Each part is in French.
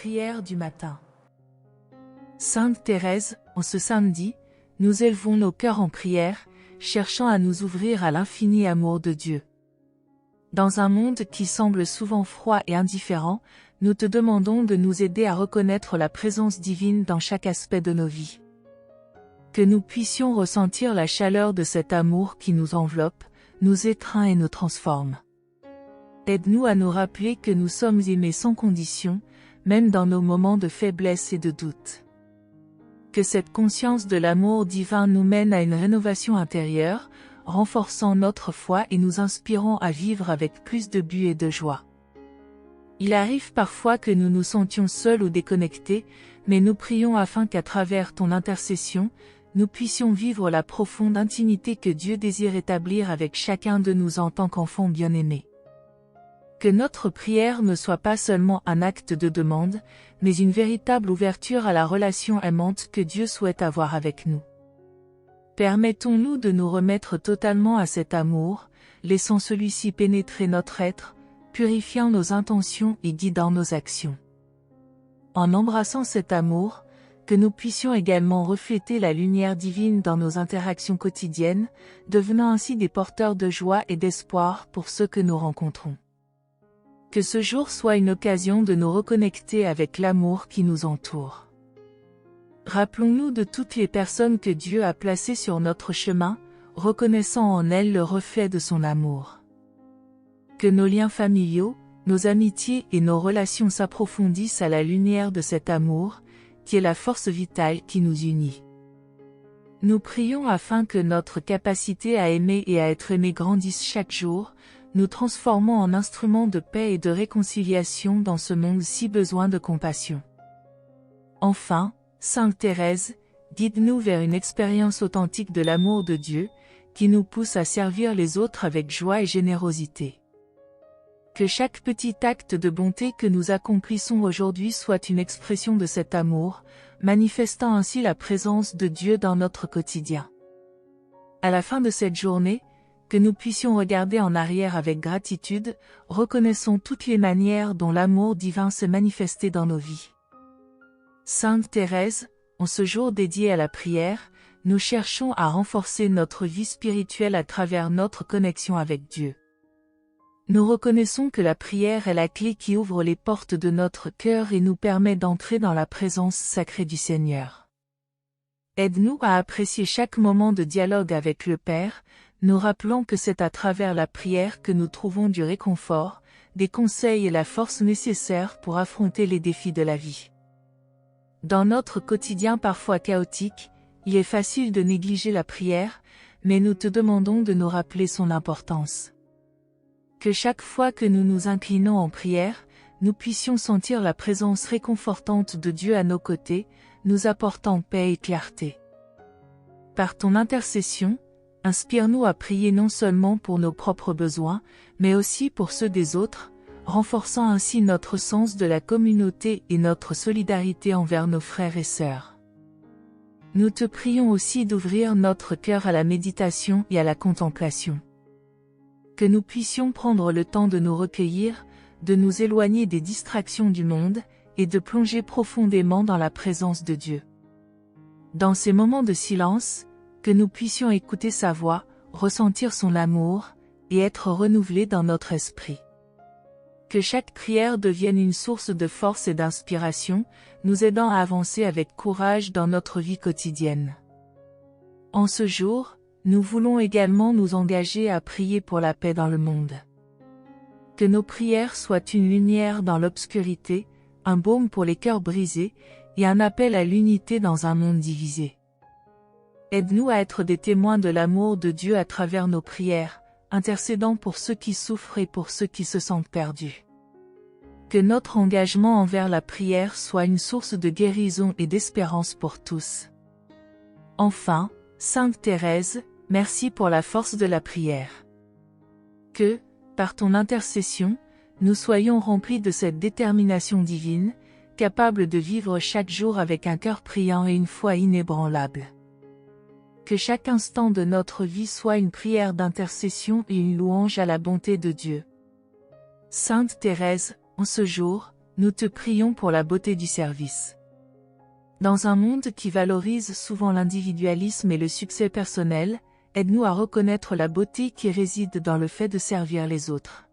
Prière du matin. Sainte Thérèse, en ce samedi, nous élevons nos cœurs en prière, cherchant à nous ouvrir à l'infini amour de Dieu. Dans un monde qui semble souvent froid et indifférent, nous te demandons de nous aider à reconnaître la présence divine dans chaque aspect de nos vies. Que nous puissions ressentir la chaleur de cet amour qui nous enveloppe, nous étreint et nous transforme. Aide-nous à nous rappeler que nous sommes aimés sans condition, même dans nos moments de faiblesse et de doute. Que cette conscience de l'amour divin nous mène à une rénovation intérieure, renforçant notre foi et nous inspirant à vivre avec plus de but et de joie. Il arrive parfois que nous nous sentions seuls ou déconnectés, mais nous prions afin qu'à travers ton intercession, nous puissions vivre la profonde intimité que Dieu désire établir avec chacun de nous en tant qu'enfants bien-aimés. Que notre prière ne soit pas seulement un acte de demande, mais une véritable ouverture à la relation aimante que Dieu souhaite avoir avec nous. Permettons-nous de nous remettre totalement à cet amour, laissant celui-ci pénétrer notre être, purifiant nos intentions et guidant nos actions. En embrassant cet amour, que nous puissions également refléter la lumière divine dans nos interactions quotidiennes, devenant ainsi des porteurs de joie et d'espoir pour ceux que nous rencontrons. Que ce jour soit une occasion de nous reconnecter avec l'amour qui nous entoure. Rappelons-nous de toutes les personnes que Dieu a placées sur notre chemin, reconnaissant en elles le reflet de son amour. Que nos liens familiaux, nos amitiés et nos relations s'approfondissent à la lumière de cet amour, qui est la force vitale qui nous unit. Nous prions afin que notre capacité à aimer et à être aimé grandisse chaque jour, nous transformant en instruments de paix et de réconciliation dans ce monde si besoin de compassion. Enfin, Sainte Thérèse, guide-nous vers une expérience authentique de l'amour de Dieu, qui nous pousse à servir les autres avec joie et générosité. Que chaque petit acte de bonté que nous accomplissons aujourd'hui soit une expression de cet amour, manifestant ainsi la présence de Dieu dans notre quotidien. À la fin de cette journée, que nous puissions regarder en arrière avec gratitude, reconnaissons toutes les manières dont l'amour divin s'est manifesté dans nos vies. Sainte Thérèse, en ce jour dédié à la prière, nous cherchons à renforcer notre vie spirituelle à travers notre connexion avec Dieu. Nous reconnaissons que la prière est la clé qui ouvre les portes de notre cœur et nous permet d'entrer dans la présence sacrée du Seigneur. Aide-nous à apprécier chaque moment de dialogue avec le Père, nous rappelant que c'est à travers la prière que nous trouvons du réconfort, des conseils et la force nécessaire pour affronter les défis de la vie. Dans notre quotidien parfois chaotique, il est facile de négliger la prière, mais nous te demandons de nous rappeler son importance. Que chaque fois que nous nous inclinons en prière, nous puissions sentir la présence réconfortante de Dieu à nos côtés, nous apportant paix et clarté. Par ton intercession, inspire-nous à prier non seulement pour nos propres besoins, mais aussi pour ceux des autres, renforçant ainsi notre sens de la communauté et notre solidarité envers nos frères et sœurs. Nous te prions aussi d'ouvrir notre cœur à la méditation et à la contemplation. Que nous puissions prendre le temps de nous recueillir, de nous éloigner des distractions du monde, et de plonger profondément dans la présence de Dieu. Dans ces moments de silence, que nous puissions écouter sa voix, ressentir son amour, et être renouvelés dans notre esprit. Que chaque prière devienne une source de force et d'inspiration, nous aidant à avancer avec courage dans notre vie quotidienne. En ce jour, nous voulons également nous engager à prier pour la paix dans le monde. Que nos prières soient une lumière dans l'obscurité, un baume pour les cœurs brisés, et un appel à l'unité dans un monde divisé. Aide-nous à être des témoins de l'amour de Dieu à travers nos prières, intercédant pour ceux qui souffrent et pour ceux qui se sentent perdus. Que notre engagement envers la prière soit une source de guérison et d'espérance pour tous. Enfin, Sainte Thérèse, merci pour la force de la prière. Que, par ton intercession, nous soyons remplis de cette détermination divine, capables de vivre chaque jour avec un cœur priant et une foi inébranlable. Que chaque instant de notre vie soit une prière d'intercession et une louange à la bonté de Dieu. Sainte Thérèse, en ce jour, nous te prions pour la beauté du service. Dans un monde qui valorise souvent l'individualisme et le succès personnel, aide-nous à reconnaître la beauté qui réside dans le fait de servir les autres.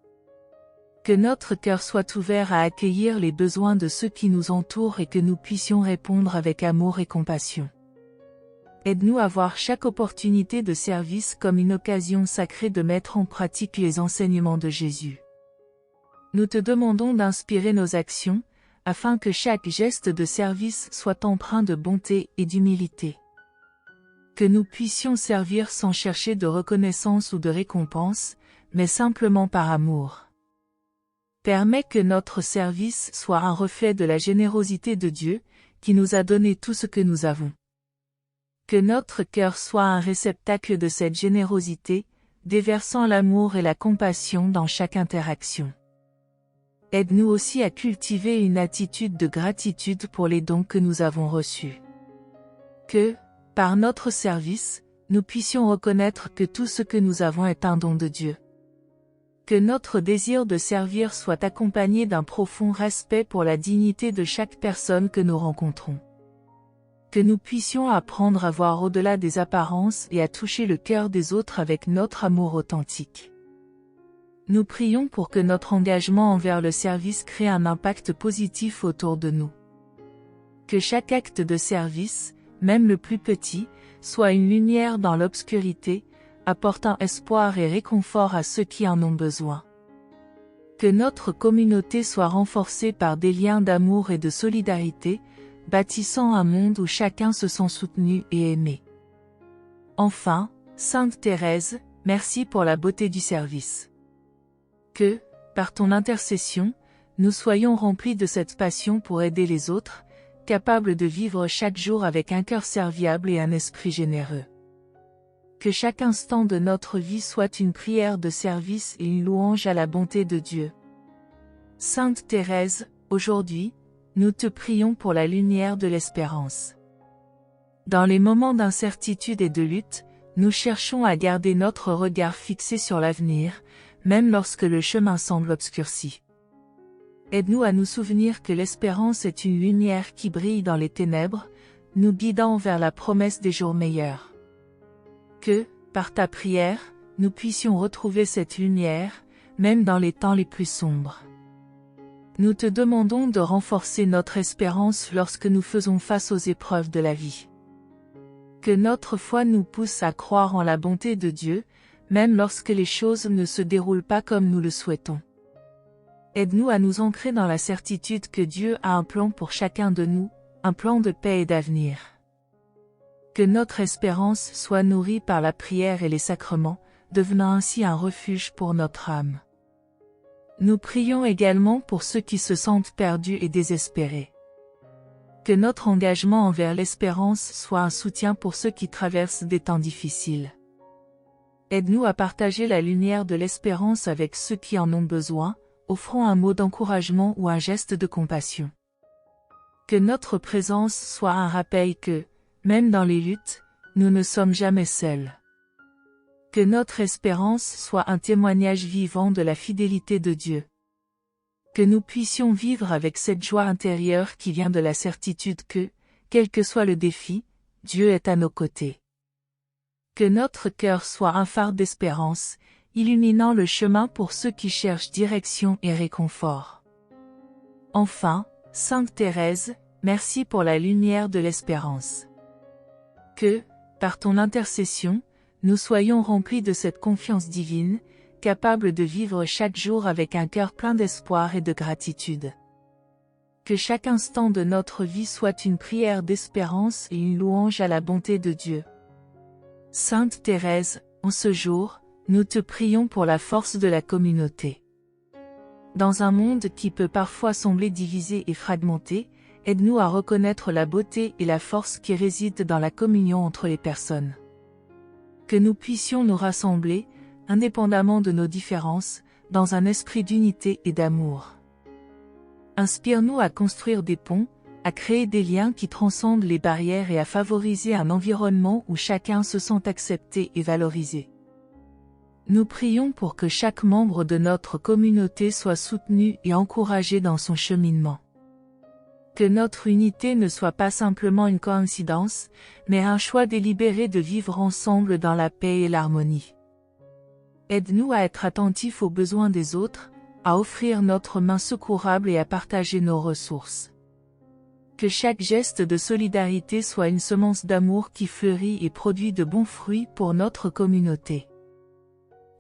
Que notre cœur soit ouvert à accueillir les besoins de ceux qui nous entourent et que nous puissions répondre avec amour et compassion. Aide-nous à voir chaque opportunité de service comme une occasion sacrée de mettre en pratique les enseignements de Jésus. Nous te demandons d'inspirer nos actions, afin que chaque geste de service soit empreint de bonté et d'humilité. Que nous puissions servir sans chercher de reconnaissance ou de récompense, mais simplement par amour. Permets que notre service soit un reflet de la générosité de Dieu, qui nous a donné tout ce que nous avons. Que notre cœur soit un réceptacle de cette générosité, déversant l'amour et la compassion dans chaque interaction. Aide-nous aussi à cultiver une attitude de gratitude pour les dons que nous avons reçus. Que, par notre service, nous puissions reconnaître que tout ce que nous avons est un don de Dieu. Que notre désir de servir soit accompagné d'un profond respect pour la dignité de chaque personne que nous rencontrons. Que nous puissions apprendre à voir au-delà des apparences et à toucher le cœur des autres avec notre amour authentique. Nous prions pour que notre engagement envers le service crée un impact positif autour de nous. Que chaque acte de service, même le plus petit, soit une lumière dans l'obscurité, apportant espoir et réconfort à ceux qui en ont besoin. Que notre communauté soit renforcée par des liens d'amour et de solidarité, bâtissant un monde où chacun se sent soutenu et aimé. Enfin, Sainte Thérèse, merci pour la beauté du service. Que, par ton intercession, nous soyons remplis de cette passion pour aider les autres, capables de vivre chaque jour avec un cœur serviable et un esprit généreux. Que chaque instant de notre vie soit une prière de service et une louange à la bonté de Dieu. Sainte Thérèse, aujourd'hui, nous te prions pour la lumière de l'espérance. Dans les moments d'incertitude et de lutte, nous cherchons à garder notre regard fixé sur l'avenir, même lorsque le chemin semble obscurci. Aide-nous à nous souvenir que l'espérance est une lumière qui brille dans les ténèbres, nous guidant vers la promesse des jours meilleurs. Que, par ta prière, nous puissions retrouver cette lumière, même dans les temps les plus sombres. Nous te demandons de renforcer notre espérance lorsque nous faisons face aux épreuves de la vie. Que notre foi nous pousse à croire en la bonté de Dieu, même lorsque les choses ne se déroulent pas comme nous le souhaitons. Aide-nous à nous ancrer dans la certitude que Dieu a un plan pour chacun de nous, un plan de paix et d'avenir. Que notre espérance soit nourrie par la prière et les sacrements, devenant ainsi un refuge pour notre âme. Nous prions également pour ceux qui se sentent perdus et désespérés. Que notre engagement envers l'espérance soit un soutien pour ceux qui traversent des temps difficiles. Aide-nous à partager la lumière de l'espérance avec ceux qui en ont besoin, offrant un mot d'encouragement ou un geste de compassion. Que notre présence soit un rappel que, même dans les luttes, nous ne sommes jamais seuls. Que notre espérance soit un témoignage vivant de la fidélité de Dieu. Que nous puissions vivre avec cette joie intérieure qui vient de la certitude que, quel que soit le défi, Dieu est à nos côtés. Que notre cœur soit un phare d'espérance, illuminant le chemin pour ceux qui cherchent direction et réconfort. Enfin, Sainte Thérèse, merci pour la lumière de l'espérance. Que, par ton intercession, nous soyons remplis de cette confiance divine, capables de vivre chaque jour avec un cœur plein d'espoir et de gratitude. Que chaque instant de notre vie soit une prière d'espérance et une louange à la bonté de Dieu. Sainte Thérèse, en ce jour, nous te prions pour la force de la communauté. Dans un monde qui peut parfois sembler divisé et fragmenté, aide-nous à reconnaître la beauté et la force qui résident dans la communion entre les personnes. Que nous puissions nous rassembler, indépendamment de nos différences, dans un esprit d'unité et d'amour. Inspire-nous à construire des ponts, à créer des liens qui transcendent les barrières et à favoriser un environnement où chacun se sent accepté et valorisé. Nous prions pour que chaque membre de notre communauté soit soutenu et encouragé dans son cheminement. Que notre unité ne soit pas simplement une coïncidence, mais un choix délibéré de vivre ensemble dans la paix et l'harmonie. Aide-nous à être attentifs aux besoins des autres, à offrir notre main secourable et à partager nos ressources. Que chaque geste de solidarité soit une semence d'amour qui fleurit et produit de bons fruits pour notre communauté.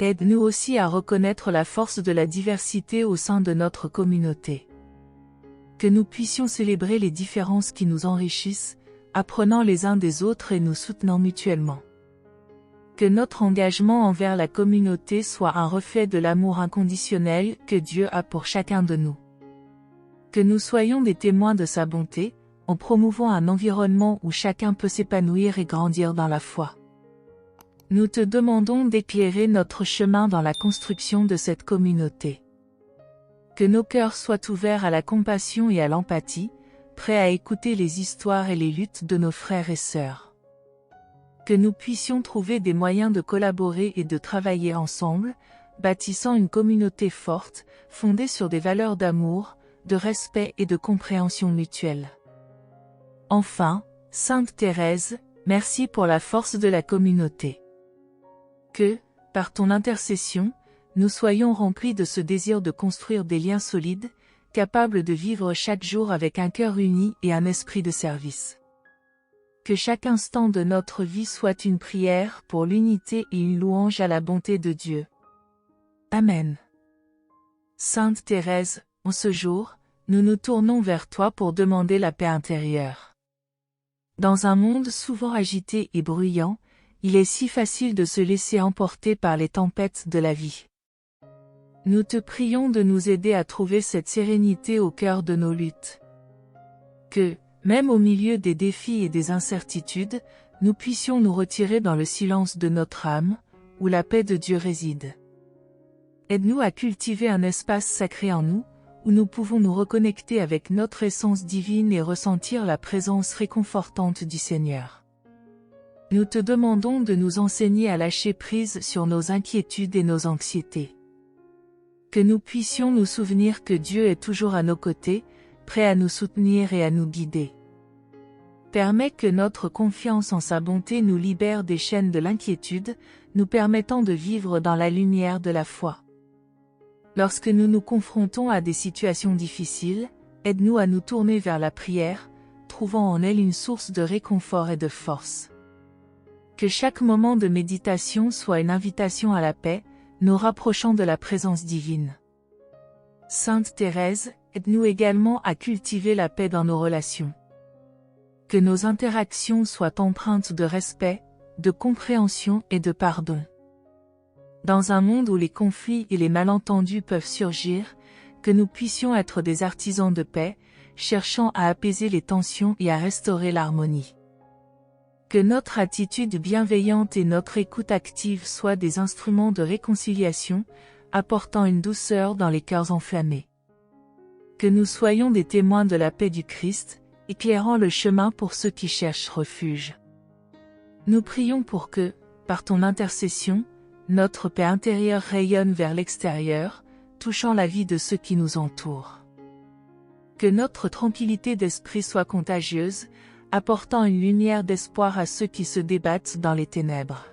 Aide-nous aussi à reconnaître la force de la diversité au sein de notre communauté. Que nous puissions célébrer les différences qui nous enrichissent, apprenant les uns des autres et nous soutenant mutuellement. Que notre engagement envers la communauté soit un reflet de l'amour inconditionnel que Dieu a pour chacun de nous. Que nous soyons des témoins de sa bonté, en promouvant un environnement où chacun peut s'épanouir et grandir dans la foi. Nous te demandons d'éclairer notre chemin dans la construction de cette communauté. Que nos cœurs soient ouverts à la compassion et à l'empathie, prêts à écouter les histoires et les luttes de nos frères et sœurs. Que nous puissions trouver des moyens de collaborer et de travailler ensemble, bâtissant une communauté forte, fondée sur des valeurs d'amour, de respect et de compréhension mutuelle. Enfin, Sainte Thérèse, merci pour la force de la communauté. Que, par ton intercession, nous soyons remplis de ce désir de construire des liens solides, capables de vivre chaque jour avec un cœur uni et un esprit de service. Que chaque instant de notre vie soit une prière pour l'unité et une louange à la bonté de Dieu. Amen. Sainte Thérèse, en ce jour, nous nous tournons vers toi pour demander la paix intérieure. Dans un monde souvent agité et bruyant, il est si facile de se laisser emporter par les tempêtes de la vie. Nous te prions de nous aider à trouver cette sérénité au cœur de nos luttes. Que, même au milieu des défis et des incertitudes, nous puissions nous retirer dans le silence de notre âme, où la paix de Dieu réside. Aide-nous à cultiver un espace sacré en nous, où nous pouvons nous reconnecter avec notre essence divine et ressentir la présence réconfortante du Seigneur. Nous te demandons de nous enseigner à lâcher prise sur nos inquiétudes et nos anxiétés. Que nous puissions nous souvenir que Dieu est toujours à nos côtés, prêt à nous soutenir et à nous guider. Permets que notre confiance en sa bonté nous libère des chaînes de l'inquiétude, nous permettant de vivre dans la lumière de la foi. Lorsque nous nous confrontons à des situations difficiles, aide-nous à nous tourner vers la prière, trouvant en elle une source de réconfort et de force. Que chaque moment de méditation soit une invitation à la paix, nous rapprochant de la présence divine. Sainte Thérèse, aide-nous également à cultiver la paix dans nos relations. Que nos interactions soient empreintes de respect, de compréhension et de pardon. Dans un monde où les conflits et les malentendus peuvent surgir, que nous puissions être des artisans de paix, cherchant à apaiser les tensions et à restaurer l'harmonie. Que notre attitude bienveillante et notre écoute active soient des instruments de réconciliation, apportant une douceur dans les cœurs enflammés. Que nous soyons des témoins de la paix du Christ, éclairant le chemin pour ceux qui cherchent refuge. Nous prions pour que, par ton intercession, notre paix intérieure rayonne vers l'extérieur, touchant la vie de ceux qui nous entourent. Que notre tranquillité d'esprit soit contagieuse, apportant une lumière d'espoir à ceux qui se débattent dans les ténèbres.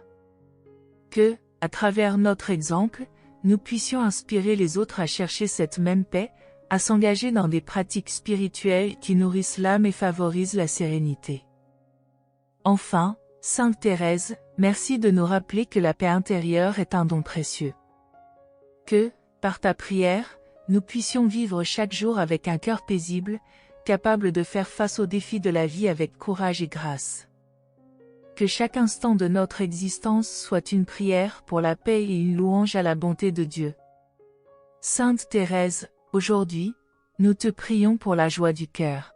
Que, à travers notre exemple, nous puissions inspirer les autres à chercher cette même paix, à s'engager dans des pratiques spirituelles qui nourrissent l'âme et favorisent la sérénité. Enfin, Sainte Thérèse, merci de nous rappeler que la paix intérieure est un don précieux. Que, par ta prière, nous puissions vivre chaque jour avec un cœur paisible, capable de faire face aux défis de la vie avec courage et grâce. Que chaque instant de notre existence soit une prière pour la paix et une louange à la bonté de Dieu. Sainte Thérèse, aujourd'hui, nous te prions pour la joie du cœur.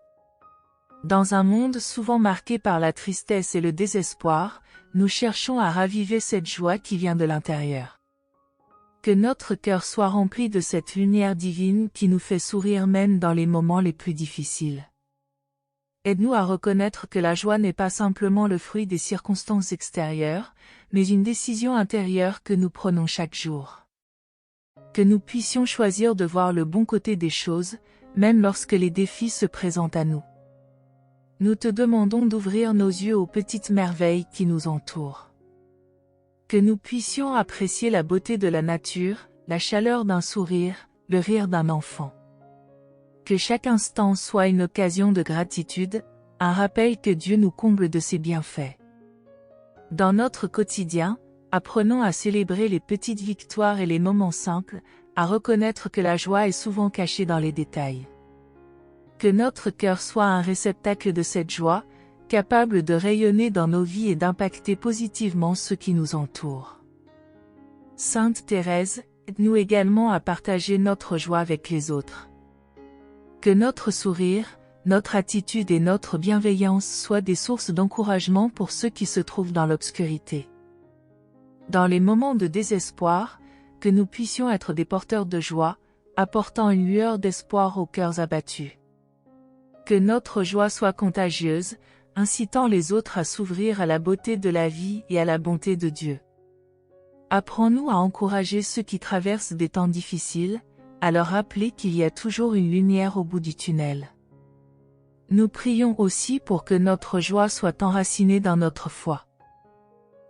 Dans un monde souvent marqué par la tristesse et le désespoir, nous cherchons à raviver cette joie qui vient de l'intérieur. Que notre cœur soit rempli de cette lumière divine qui nous fait sourire même dans les moments les plus difficiles. Aide-nous à reconnaître que la joie n'est pas simplement le fruit des circonstances extérieures, mais une décision intérieure que nous prenons chaque jour. Que nous puissions choisir de voir le bon côté des choses, même lorsque les défis se présentent à nous. Nous te demandons d'ouvrir nos yeux aux petites merveilles qui nous entourent. Que nous puissions apprécier la beauté de la nature, la chaleur d'un sourire, le rire d'un enfant. Que chaque instant soit une occasion de gratitude, un rappel que Dieu nous comble de ses bienfaits. Dans notre quotidien, apprenons à célébrer les petites victoires et les moments simples, à reconnaître que la joie est souvent cachée dans les détails. Que notre cœur soit un réceptacle de cette joie, capable de rayonner dans nos vies et d'impacter positivement ceux qui nous entourent. Sainte Thérèse, aide-nous également à partager notre joie avec les autres. Que notre sourire, notre attitude et notre bienveillance soient des sources d'encouragement pour ceux qui se trouvent dans l'obscurité. Dans les moments de désespoir, que nous puissions être des porteurs de joie, apportant une lueur d'espoir aux cœurs abattus. Que notre joie soit contagieuse, incitant les autres à s'ouvrir à la beauté de la vie et à la bonté de Dieu. Apprends-nous à encourager ceux qui traversent des temps difficiles, à leur rappeler qu'il y a toujours une lumière au bout du tunnel. Nous prions aussi pour que notre joie soit enracinée dans notre foi.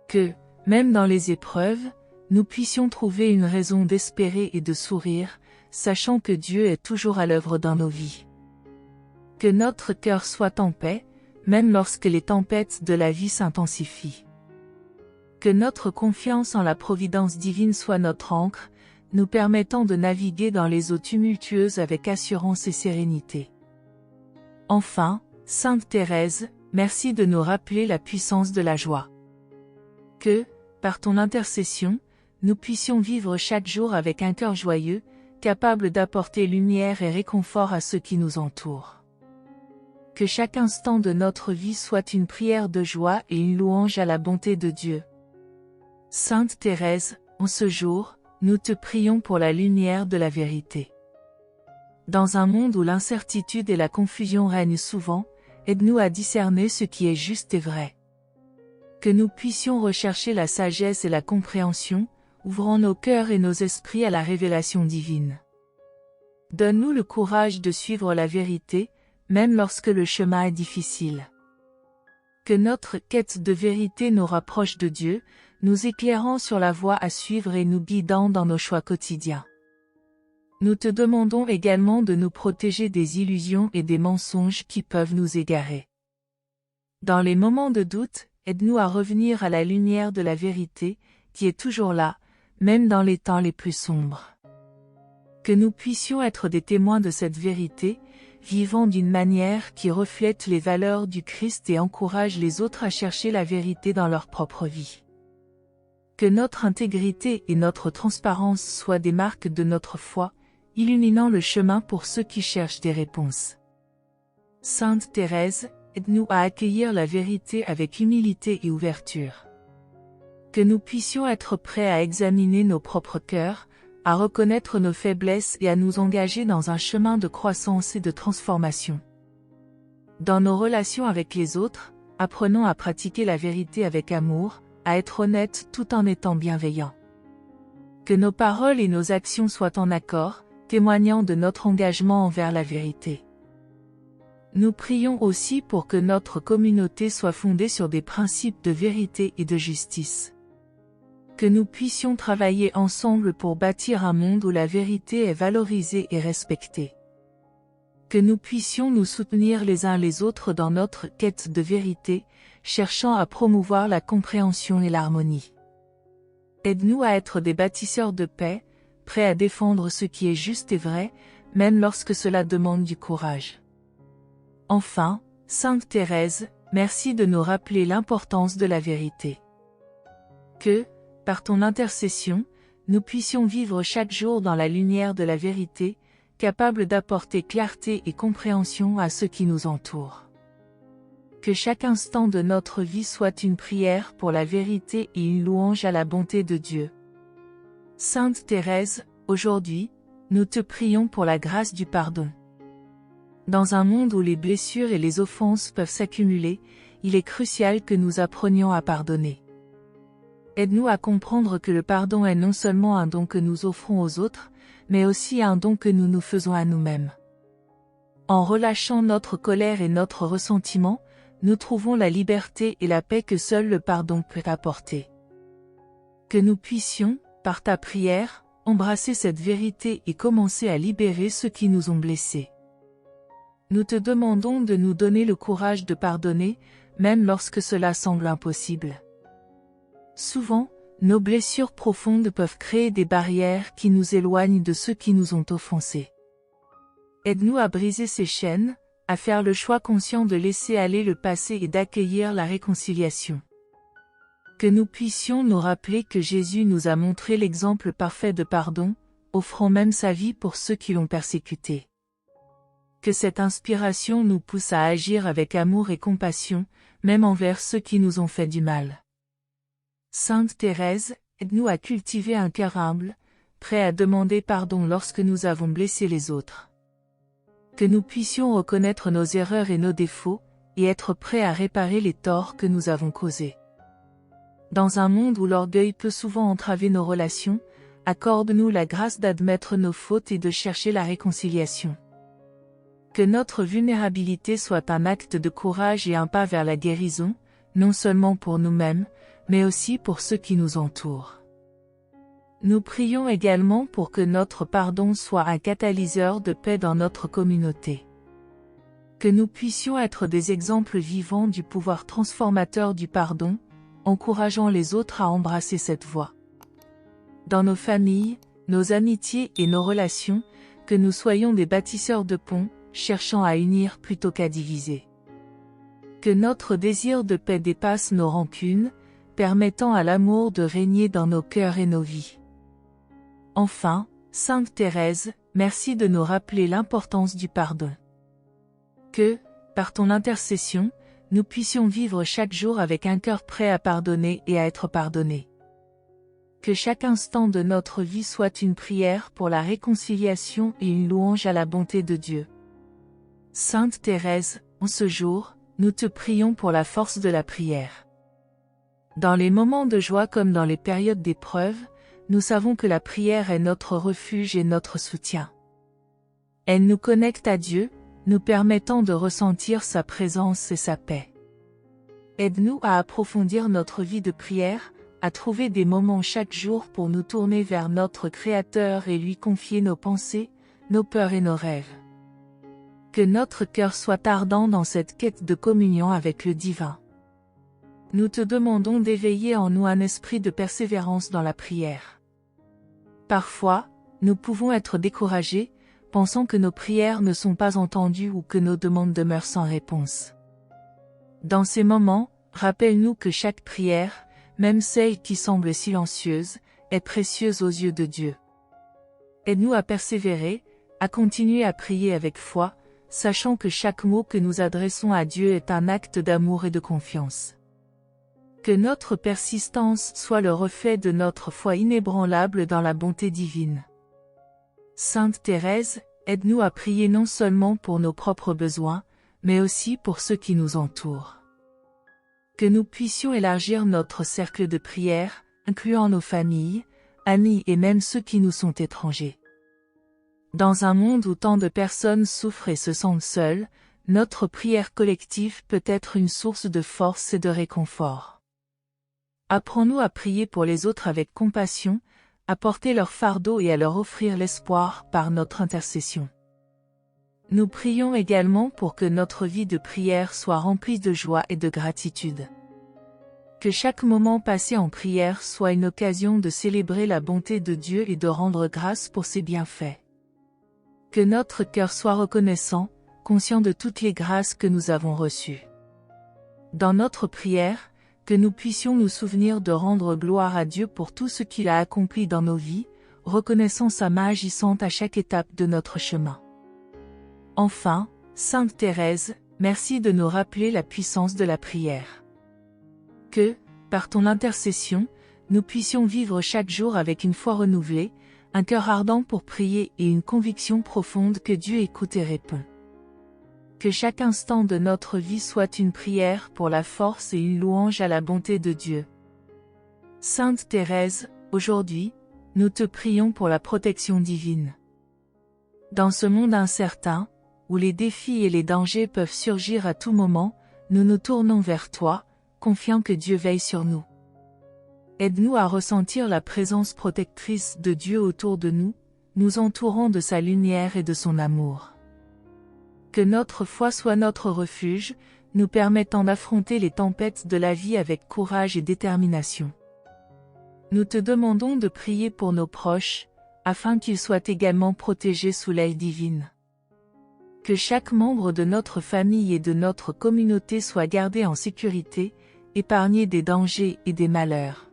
Que, même dans les épreuves, nous puissions trouver une raison d'espérer et de sourire, sachant que Dieu est toujours à l'œuvre dans nos vies. Que notre cœur soit en paix, même lorsque les tempêtes de la vie s'intensifient. Que notre confiance en la providence divine soit notre ancre, nous permettant de naviguer dans les eaux tumultueuses avec assurance et sérénité. Enfin, Sainte Thérèse, merci de nous rappeler la puissance de la joie. Que, par ton intercession, nous puissions vivre chaque jour avec un cœur joyeux, capable d'apporter lumière et réconfort à ceux qui nous entourent. Que chaque instant de notre vie soit une prière de joie et une louange à la bonté de Dieu. Sainte Thérèse, en ce jour, nous te prions pour la lumière de la vérité. Dans un monde où l'incertitude et la confusion règnent souvent, aide-nous à discerner ce qui est juste et vrai. Que nous puissions rechercher la sagesse et la compréhension, ouvrant nos cœurs et nos esprits à la révélation divine. Donne-nous le courage de suivre la vérité, même lorsque le chemin est difficile. Que notre quête de vérité nous rapproche de Dieu, nous éclairant sur la voie à suivre et nous guidant dans nos choix quotidiens. Nous te demandons également de nous protéger des illusions et des mensonges qui peuvent nous égarer. Dans les moments de doute, aide-nous à revenir à la lumière de la vérité, qui est toujours là, même dans les temps les plus sombres. Que nous puissions être des témoins de cette vérité, vivant d'une manière qui reflète les valeurs du Christ et encourage les autres à chercher la vérité dans leur propre vie. Que notre intégrité et notre transparence soient des marques de notre foi, illuminant le chemin pour ceux qui cherchent des réponses. Sainte Thérèse, aide-nous à accueillir la vérité avec humilité et ouverture. Que nous puissions être prêts à examiner nos propres cœurs, à reconnaître nos faiblesses et à nous engager dans un chemin de croissance et de transformation. Dans nos relations avec les autres, apprenons à pratiquer la vérité avec amour, à être honnêtes tout en étant bienveillants. Que nos paroles et nos actions soient en accord, témoignant de notre engagement envers la vérité. Nous prions aussi pour que notre communauté soit fondée sur des principes de vérité et de justice. Que nous puissions travailler ensemble pour bâtir un monde où la vérité est valorisée et respectée. Que nous puissions nous soutenir les uns les autres dans notre quête de vérité, cherchant à promouvoir la compréhension et l'harmonie. Aide-nous à être des bâtisseurs de paix, prêts à défendre ce qui est juste et vrai, même lorsque cela demande du courage. Enfin, Sainte Thérèse, merci de nous rappeler l'importance de la vérité. Que, par ton intercession, nous puissions vivre chaque jour dans la lumière de la vérité, capables d'apporter clarté et compréhension à ceux qui nous entourent. Que chaque instant de notre vie soit une prière pour la vérité et une louange à la bonté de Dieu. Sainte Thérèse, aujourd'hui, nous te prions pour la grâce du pardon. Dans un monde où les blessures et les offenses peuvent s'accumuler, il est crucial que nous apprenions à pardonner. Aide-nous à comprendre que le pardon est non seulement un don que nous offrons aux autres, mais aussi un don que nous nous faisons à nous-mêmes. En relâchant notre colère et notre ressentiment, nous trouvons la liberté et la paix que seul le pardon peut apporter. Que nous puissions, par ta prière, embrasser cette vérité et commencer à libérer ceux qui nous ont blessés. Nous te demandons de nous donner le courage de pardonner, même lorsque cela semble impossible. Souvent, nos blessures profondes peuvent créer des barrières qui nous éloignent de ceux qui nous ont offensés. Aide-nous à briser ces chaînes, à faire le choix conscient de laisser aller le passé et d'accueillir la réconciliation. Que nous puissions nous rappeler que Jésus nous a montré l'exemple parfait de pardon, offrant même sa vie pour ceux qui l'ont persécuté. Que cette inspiration nous pousse à agir avec amour et compassion, même envers ceux qui nous ont fait du mal. Sainte Thérèse, aide-nous à cultiver un cœur humble, prêt à demander pardon lorsque nous avons blessé les autres. Que nous puissions reconnaître nos erreurs et nos défauts, et être prêts à réparer les torts que nous avons causés. Dans un monde où l'orgueil peut souvent entraver nos relations, accorde-nous la grâce d'admettre nos fautes et de chercher la réconciliation. Que notre vulnérabilité soit un acte de courage et un pas vers la guérison, non seulement pour nous-mêmes, mais aussi pour ceux qui nous entourent. Nous prions également pour que notre pardon soit un catalyseur de paix dans notre communauté. Que nous puissions être des exemples vivants du pouvoir transformateur du pardon, encourageant les autres à embrasser cette voie. Dans nos familles, nos amitiés et nos relations, que nous soyons des bâtisseurs de ponts, cherchant à unir plutôt qu'à diviser. Que notre désir de paix dépasse nos rancunes, permettant à l'amour de régner dans nos cœurs et nos vies. Enfin, Sainte Thérèse, merci de nous rappeler l'importance du pardon. Que, par ton intercession, nous puissions vivre chaque jour avec un cœur prêt à pardonner et à être pardonné. Que chaque instant de notre vie soit une prière pour la réconciliation et une louange à la bonté de Dieu. Sainte Thérèse, en ce jour, nous te prions pour la force de la prière. Dans les moments de joie comme dans les périodes d'épreuve, nous savons que la prière est notre refuge et notre soutien. Elle nous connecte à Dieu, nous permettant de ressentir sa présence et sa paix. Aide-nous à approfondir notre vie de prière, à trouver des moments chaque jour pour nous tourner vers notre Créateur et lui confier nos pensées, nos peurs et nos rêves. Que notre cœur soit ardent dans cette quête de communion avec le divin. Nous te demandons d'éveiller en nous un esprit de persévérance dans la prière. Parfois, nous pouvons être découragés, pensant que nos prières ne sont pas entendues ou que nos demandes demeurent sans réponse. Dans ces moments, rappelle-nous que chaque prière, même celle qui semble silencieuse, est précieuse aux yeux de Dieu. Aide-nous à persévérer, à continuer à prier avec foi, sachant que chaque mot que nous adressons à Dieu est un acte d'amour et de confiance. Que notre persistance soit le reflet de notre foi inébranlable dans la bonté divine. Sainte Thérèse, aide-nous à prier non seulement pour nos propres besoins, mais aussi pour ceux qui nous entourent. Que nous puissions élargir notre cercle de prière, incluant nos familles, amis et même ceux qui nous sont étrangers. Dans un monde où tant de personnes souffrent et se sentent seules, notre prière collective peut être une source de force et de réconfort. Apprends-nous à prier pour les autres avec compassion, à porter leur fardeau et à leur offrir l'espoir par notre intercession. Nous prions également pour que notre vie de prière soit remplie de joie et de gratitude. Que chaque moment passé en prière soit une occasion de célébrer la bonté de Dieu et de rendre grâce pour ses bienfaits. Que notre cœur soit reconnaissant, conscient de toutes les grâces que nous avons reçues. Dans notre prière, que nous puissions nous souvenir de rendre gloire à Dieu pour tout ce qu'il a accompli dans nos vies, reconnaissant sa main agissante à chaque étape de notre chemin. Enfin, Sainte Thérèse, merci de nous rappeler la puissance de la prière. Que, par ton intercession, nous puissions vivre chaque jour avec une foi renouvelée, un cœur ardent pour prier et une conviction profonde que Dieu écoute et répond. Que chaque instant de notre vie soit une prière pour la force et une louange à la bonté de Dieu. Sainte Thérèse, aujourd'hui, nous te prions pour la protection divine. Dans ce monde incertain, où les défis et les dangers peuvent surgir à tout moment, nous nous tournons vers toi, confiant que Dieu veille sur nous. Aide-nous à ressentir la présence protectrice de Dieu autour de nous, nous entourant de sa lumière et de son amour. Que notre foi soit notre refuge, nous permettant d'affronter les tempêtes de la vie avec courage et détermination. Nous te demandons de prier pour nos proches, afin qu'ils soient également protégés sous l'aile divine. Que chaque membre de notre famille et de notre communauté soit gardé en sécurité, épargné des dangers et des malheurs.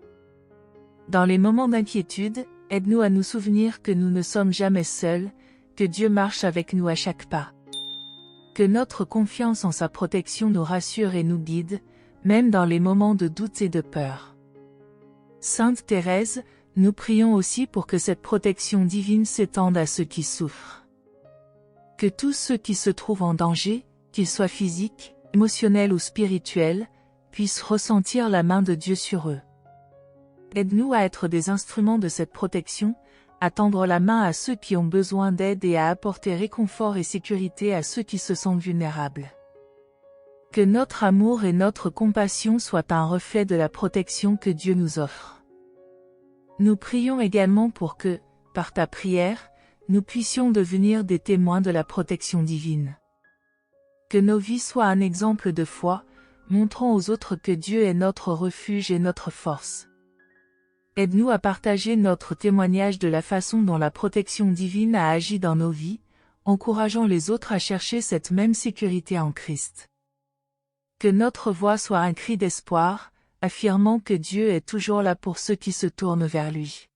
Dans les moments d'inquiétude, aide-nous à nous souvenir que nous ne sommes jamais seuls, que Dieu marche avec nous à chaque pas. Que notre confiance en sa protection nous rassure et nous guide, même dans les moments de doute et de peur. Sainte Thérèse, nous prions aussi pour que cette protection divine s'étende à ceux qui souffrent. Que tous ceux qui se trouvent en danger, qu'ils soient physiques, émotionnels ou spirituels, puissent ressentir la main de Dieu sur eux. Aide-nous à être des instruments de cette protection, à tendre la main à ceux qui ont besoin d'aide et à apporter réconfort et sécurité à ceux qui se sentent vulnérables. Que notre amour et notre compassion soient un reflet de la protection que Dieu nous offre. Nous prions également pour que, par ta prière, nous puissions devenir des témoins de la protection divine. Que nos vies soient un exemple de foi, montrant aux autres que Dieu est notre refuge et notre force. Aide-nous à partager notre témoignage de la façon dont la protection divine a agi dans nos vies, encourageant les autres à chercher cette même sécurité en Christ. Que notre voix soit un cri d'espoir, affirmant que Dieu est toujours là pour ceux qui se tournent vers lui.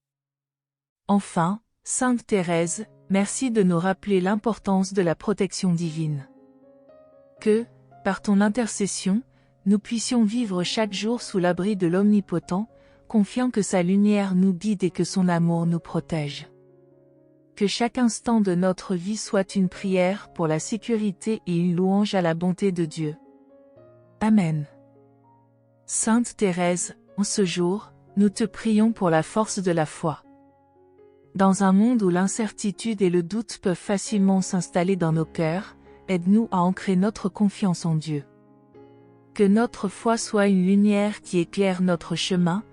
Enfin, Sainte Thérèse, merci de nous rappeler l'importance de la protection divine. Que, par ton intercession, nous puissions vivre chaque jour sous l'abri de l'Omnipotent, confiant que sa lumière nous guide et que son amour nous protège. Que chaque instant de notre vie soit une prière pour la sécurité et une louange à la bonté de Dieu. Amen. Sainte Thérèse, en ce jour, nous te prions pour la force de la foi. Dans un monde où l'incertitude et le doute peuvent facilement s'installer dans nos cœurs, aide-nous à ancrer notre confiance en Dieu. Que notre foi soit une lumière qui éclaire notre chemin,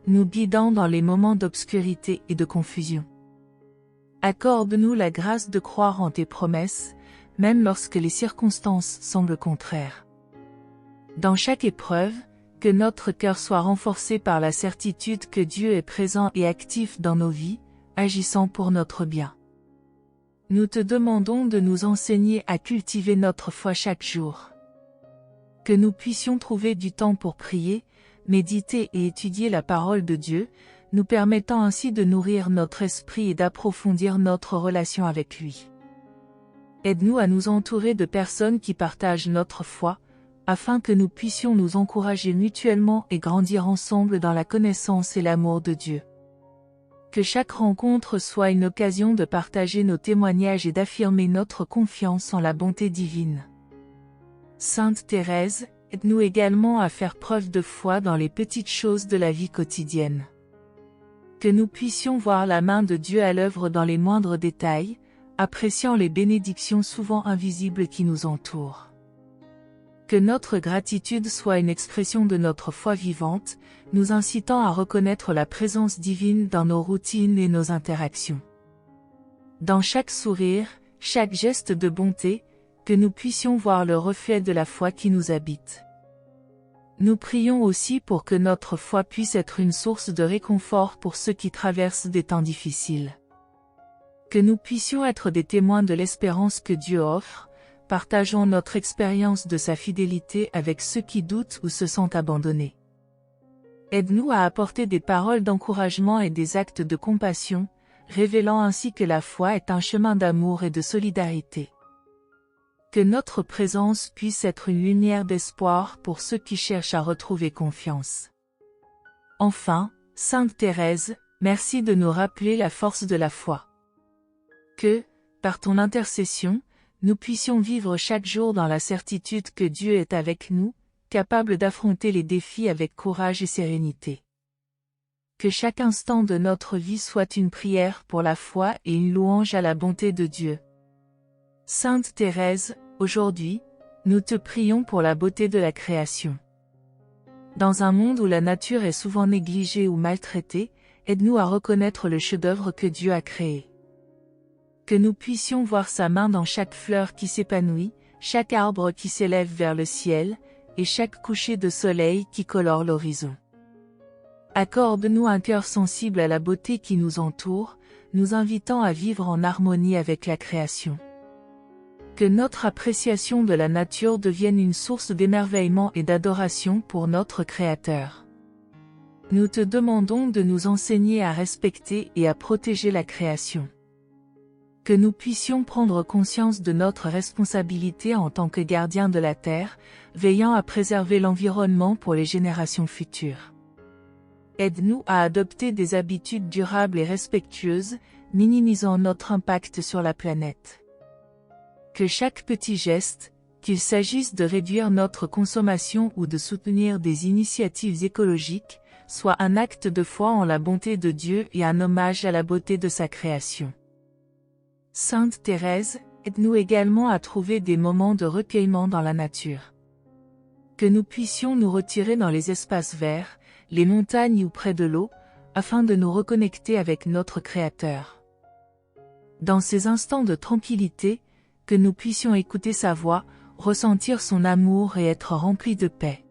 nous guidant dans les moments d'obscurité et de confusion. Accorde-nous la grâce de croire en tes promesses, même lorsque les circonstances semblent contraires. Dans chaque épreuve, que notre cœur soit renforcé par la certitude que Dieu est présent et actif dans nos vies, agissant pour notre bien. Nous te demandons de nous enseigner à cultiver notre foi chaque jour. Que nous puissions trouver du temps pour prier, méditer et étudier la parole de Dieu, nous permettant ainsi de nourrir notre esprit et d'approfondir notre relation avec lui. Aide-nous à nous entourer de personnes qui partagent notre foi, afin que nous puissions nous encourager mutuellement et grandir ensemble dans la connaissance et l'amour de Dieu. Que chaque rencontre soit une occasion de partager nos témoignages et d'affirmer notre confiance en la bonté divine. Sainte Thérèse, aide-nous également à faire preuve de foi dans les petites choses de la vie quotidienne. Que nous puissions voir la main de Dieu à l'œuvre dans les moindres détails, appréciant les bénédictions souvent invisibles qui nous entourent. Que notre gratitude soit une expression de notre foi vivante, nous incitant à reconnaître la présence divine dans nos routines et nos interactions. Dans chaque sourire, chaque geste de bonté, que nous puissions voir le reflet de la foi qui nous habite. Nous prions aussi pour que notre foi puisse être une source de réconfort pour ceux qui traversent des temps difficiles. Que nous puissions être des témoins de l'espérance que Dieu offre, partageant notre expérience de sa fidélité avec ceux qui doutent ou se sentent abandonnés. Aide-nous à apporter des paroles d'encouragement et des actes de compassion, révélant ainsi que la foi est un chemin d'amour et de solidarité. Que notre présence puisse être une lumière d'espoir pour ceux qui cherchent à retrouver confiance. Enfin, Sainte Thérèse, merci de nous rappeler la force de la foi. Que, par ton intercession, nous puissions vivre chaque jour dans la certitude que Dieu est avec nous, capable d'affronter les défis avec courage et sérénité. Que chaque instant de notre vie soit une prière pour la foi et une louange à la bonté de Dieu. Sainte Thérèse, aujourd'hui, nous te prions pour la beauté de la création. Dans un monde où la nature est souvent négligée ou maltraitée, aide-nous à reconnaître le chef-d'œuvre que Dieu a créé. Que nous puissions voir sa main dans chaque fleur qui s'épanouit, chaque arbre qui s'élève vers le ciel, et chaque coucher de soleil qui colore l'horizon. Accorde-nous un cœur sensible à la beauté qui nous entoure, nous invitant à vivre en harmonie avec la création. Que notre appréciation de la nature devienne une source d'émerveillement et d'adoration pour notre Créateur. Nous te demandons de nous enseigner à respecter et à protéger la création. Que nous puissions prendre conscience de notre responsabilité en tant que gardiens de la terre, veillant à préserver l'environnement pour les générations futures. Aide-nous à adopter des habitudes durables et respectueuses, minimisant notre impact sur la planète. Que chaque petit geste, qu'il s'agisse de réduire notre consommation ou de soutenir des initiatives écologiques, soit un acte de foi en la bonté de Dieu et un hommage à la beauté de sa création. Sainte Thérèse, aide-nous également à trouver des moments de recueillement dans la nature. Que nous puissions nous retirer dans les espaces verts, les montagnes ou près de l'eau, afin de nous reconnecter avec notre Créateur. Dans ces instants de tranquillité, que nous puissions écouter sa voix, ressentir son amour et être remplis de paix.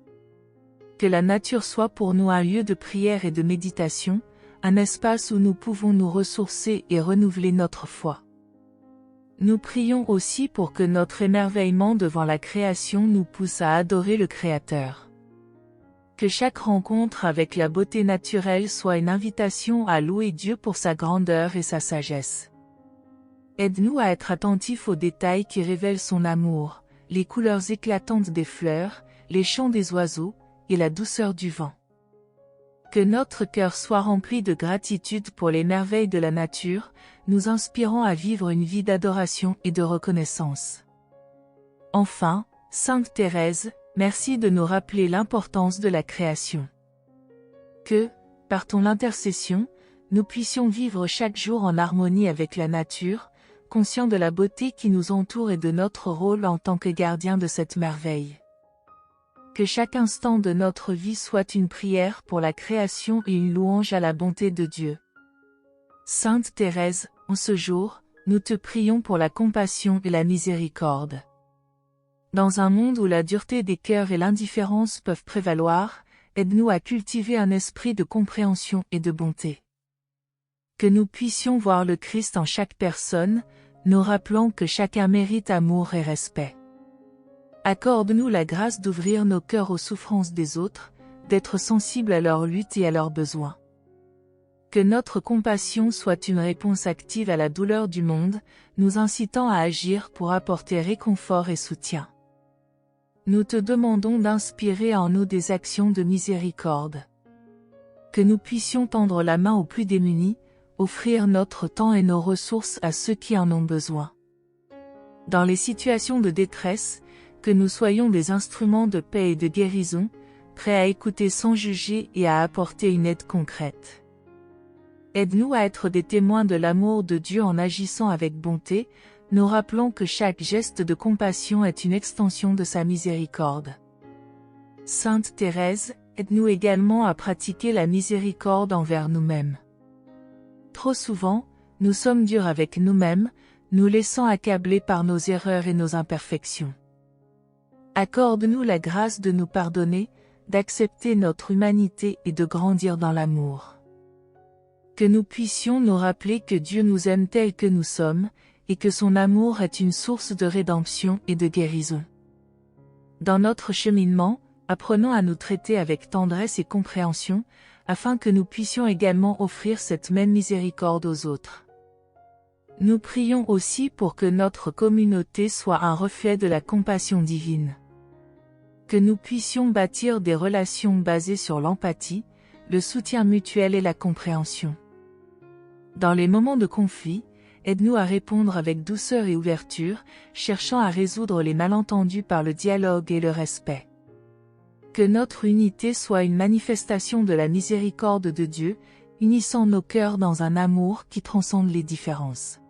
Que la nature soit pour nous un lieu de prière et de méditation, un espace où nous pouvons nous ressourcer et renouveler notre foi. Nous prions aussi pour que notre émerveillement devant la création nous pousse à adorer le Créateur. Que chaque rencontre avec la beauté naturelle soit une invitation à louer Dieu pour sa grandeur et sa sagesse. Aide-nous à être attentifs aux détails qui révèlent son amour, les couleurs éclatantes des fleurs, les chants des oiseaux, et la douceur du vent. Que notre cœur soit rempli de gratitude pour les merveilles de la nature, nous inspirant à vivre une vie d'adoration et de reconnaissance. Enfin, Sainte Thérèse, merci de nous rappeler l'importance de la création. Que, par ton intercession, nous puissions vivre chaque jour en harmonie avec la nature, conscients de la beauté qui nous entoure et de notre rôle en tant que gardiens de cette merveille. Que chaque instant de notre vie soit une prière pour la création et une louange à la bonté de Dieu. Sainte Thérèse, en ce jour, nous te prions pour la compassion et la miséricorde. Dans un monde où la dureté des cœurs et l'indifférence peuvent prévaloir, aide-nous à cultiver un esprit de compréhension et de bonté. Que nous puissions voir le Christ en chaque personne, nous rappelant que chacun mérite amour et respect. Accorde-nous la grâce d'ouvrir nos cœurs aux souffrances des autres, d'être sensibles à leurs luttes et à leurs besoins. Que notre compassion soit une réponse active à la douleur du monde, nous incitant à agir pour apporter réconfort et soutien. Nous te demandons d'inspirer en nous des actions de miséricorde. Que nous puissions tendre la main aux plus démunis, offrir notre temps et nos ressources à ceux qui en ont besoin. Dans les situations de détresse, que nous soyons des instruments de paix et de guérison, prêts à écouter sans juger et à apporter une aide concrète. Aide-nous à être des témoins de l'amour de Dieu en agissant avec bonté, nous rappelant que chaque geste de compassion est une extension de sa miséricorde. Sainte Thérèse, aide-nous également à pratiquer la miséricorde envers nous-mêmes. Trop souvent, nous sommes durs avec nous-mêmes, nous laissant accabler par nos erreurs et nos imperfections. Accorde-nous la grâce de nous pardonner, d'accepter notre humanité et de grandir dans l'amour. Que nous puissions nous rappeler que Dieu nous aime tels que nous sommes, et que son amour est une source de rédemption et de guérison. Dans notre cheminement, apprenons à nous traiter avec tendresse et compréhension, afin que nous puissions également offrir cette même miséricorde aux autres. Nous prions aussi pour que notre communauté soit un reflet de la compassion divine. Que nous puissions bâtir des relations basées sur l'empathie, le soutien mutuel et la compréhension. Dans les moments de conflit, aide-nous à répondre avec douceur et ouverture, cherchant à résoudre les malentendus par le dialogue et le respect. Que notre unité soit une manifestation de la miséricorde de Dieu, unissant nos cœurs dans un amour qui transcende les différences.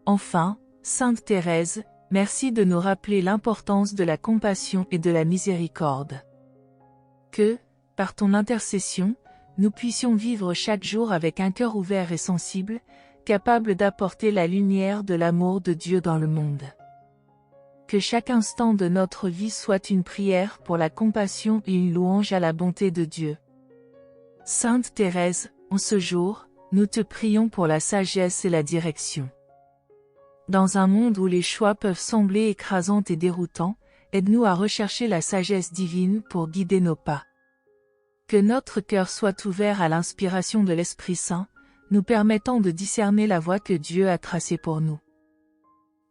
Enfin, Sainte Thérèse, merci de nous rappeler l'importance de la compassion et de la miséricorde. Que, par ton intercession, nous puissions vivre chaque jour avec un cœur ouvert et sensible, capable d'apporter la lumière de l'amour de Dieu dans le monde. Que chaque instant de notre vie soit une prière pour la compassion et une louange à la bonté de Dieu. Sainte Thérèse, en ce jour, nous te prions pour la sagesse et la direction. Dans un monde où les choix peuvent sembler écrasants et déroutants, aide-nous à rechercher la sagesse divine pour guider nos pas. Que notre cœur soit ouvert à l'inspiration de l'Esprit Saint, nous permettant de discerner la voie que Dieu a tracée pour nous.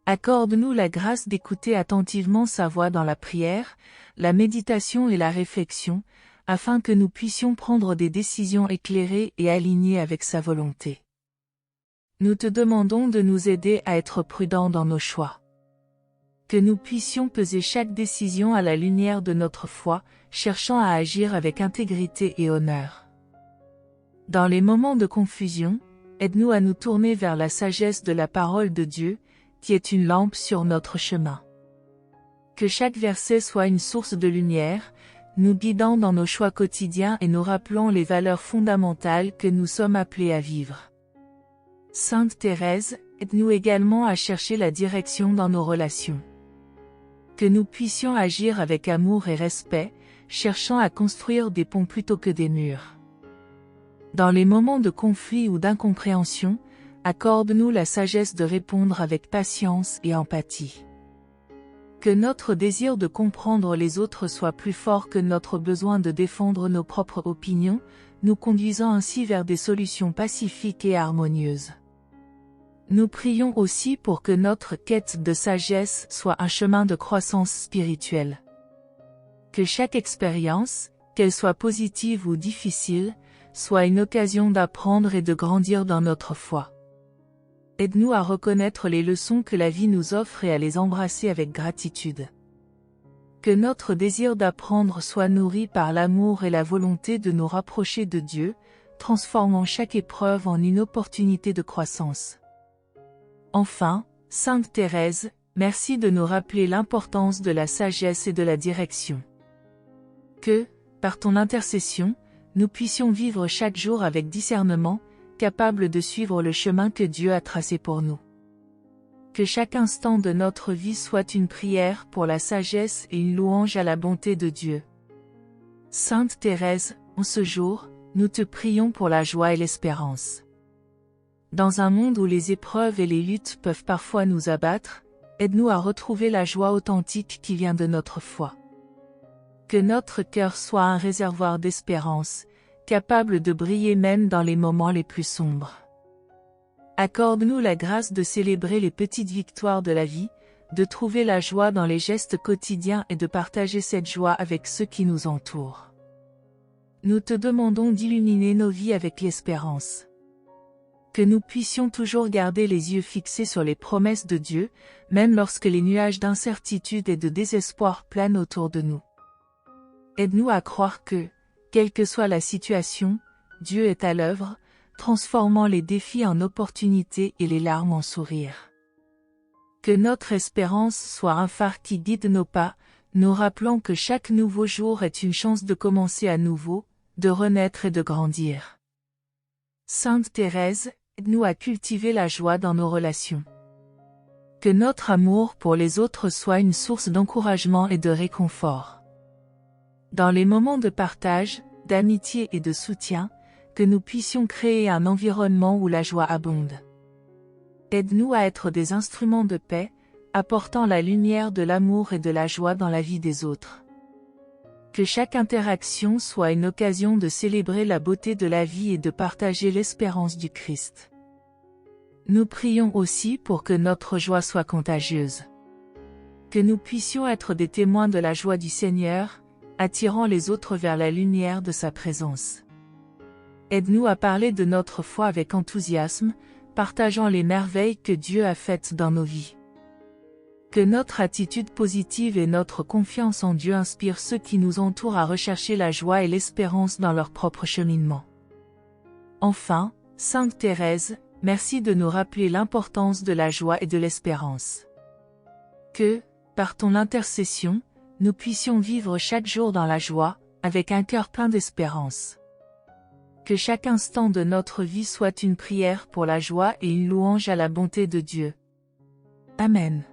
Accorde-nous la grâce d'écouter attentivement sa voix dans la prière, la méditation et la réflexion, afin que nous puissions prendre des décisions éclairées et alignées avec sa volonté. Nous te demandons de nous aider à être prudents dans nos choix. Que nous puissions peser chaque décision à la lumière de notre foi, cherchant à agir avec intégrité et honneur. Dans les moments de confusion, aide-nous à nous tourner vers la sagesse de la parole de Dieu, qui est une lampe sur notre chemin. Que chaque verset soit une source de lumière, nous guidant dans nos choix quotidiens et nous rappelant les valeurs fondamentales que nous sommes appelés à vivre. Sainte Thérèse, aide-nous également à chercher la direction dans nos relations. Que nous puissions agir avec amour et respect, cherchant à construire des ponts plutôt que des murs. Dans les moments de conflit ou d'incompréhension, accorde-nous la sagesse de répondre avec patience et empathie. Que notre désir de comprendre les autres soit plus fort que notre besoin de défendre nos propres opinions, nous conduisant ainsi vers des solutions pacifiques et harmonieuses. Nous prions aussi pour que notre quête de sagesse soit un chemin de croissance spirituelle. Que chaque expérience, qu'elle soit positive ou difficile, soit une occasion d'apprendre et de grandir dans notre foi. Aide-nous à reconnaître les leçons que la vie nous offre et à les embrasser avec gratitude. Que notre désir d'apprendre soit nourri par l'amour et la volonté de nous rapprocher de Dieu, transformant chaque épreuve en une opportunité de croissance. Enfin, Sainte Thérèse, merci de nous rappeler l'importance de la sagesse et de la direction. Que, par ton intercession, nous puissions vivre chaque jour avec discernement, capables de suivre le chemin que Dieu a tracé pour nous. Que chaque instant de notre vie soit une prière pour la sagesse et une louange à la bonté de Dieu. Sainte Thérèse, en ce jour, nous te prions pour la joie et l'espérance. Dans un monde où les épreuves et les luttes peuvent parfois nous abattre, aide-nous à retrouver la joie authentique qui vient de notre foi. Que notre cœur soit un réservoir d'espérance, capable de briller même dans les moments les plus sombres. Accorde-nous la grâce de célébrer les petites victoires de la vie, de trouver la joie dans les gestes quotidiens et de partager cette joie avec ceux qui nous entourent. Nous te demandons d'illuminer nos vies avec l'espérance. Que nous puissions toujours garder les yeux fixés sur les promesses de Dieu, même lorsque les nuages d'incertitude et de désespoir planent autour de nous. Aide-nous à croire que, quelle que soit la situation, Dieu est à l'œuvre, transformant les défis en opportunités et les larmes en sourires. Que notre espérance soit un phare qui guide nos pas, nous rappelant que chaque nouveau jour est une chance de commencer à nouveau, de renaître et de grandir. Sainte Thérèse, aide-nous à cultiver la joie dans nos relations. Que notre amour pour les autres soit une source d'encouragement et de réconfort. Dans les moments de partage, d'amitié et de soutien, que nous puissions créer un environnement où la joie abonde. Aide-nous à être des instruments de paix, apportant la lumière de l'amour et de la joie dans la vie des autres. Que chaque interaction soit une occasion de célébrer la beauté de la vie et de partager l'espérance du Christ. Nous prions aussi pour que notre joie soit contagieuse. Que nous puissions être des témoins de la joie du Seigneur, attirant les autres vers la lumière de sa présence. Aide-nous à parler de notre foi avec enthousiasme, partageant les merveilles que Dieu a faites dans nos vies. Que notre attitude positive et notre confiance en Dieu inspirent ceux qui nous entourent à rechercher la joie et l'espérance dans leur propre cheminement. Enfin, Sainte Thérèse, merci de nous rappeler l'importance de la joie et de l'espérance. Que, par ton intercession, nous puissions vivre chaque jour dans la joie, avec un cœur plein d'espérance. Que chaque instant de notre vie soit une prière pour la joie et une louange à la bonté de Dieu. Amen.